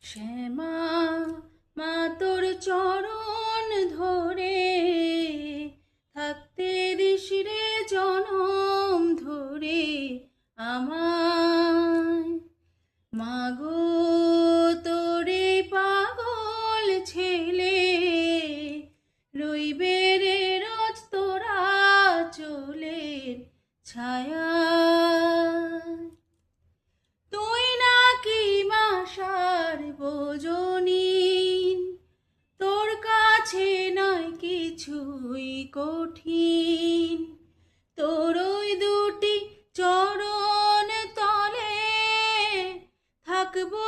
শ্যামা মা তোর চরণ ধরে থাকতে দিস রে জনম ধরে আমায়। মাগো তোরে পাগল ছেলে রইবে রে রোজ তোরা চলের ছায়া। তুই নাকি মা সার্বজনীন, তোর কাছে নয় কিছুই কঠিন। তোর ওই দুটি চরণ তলে থাকবো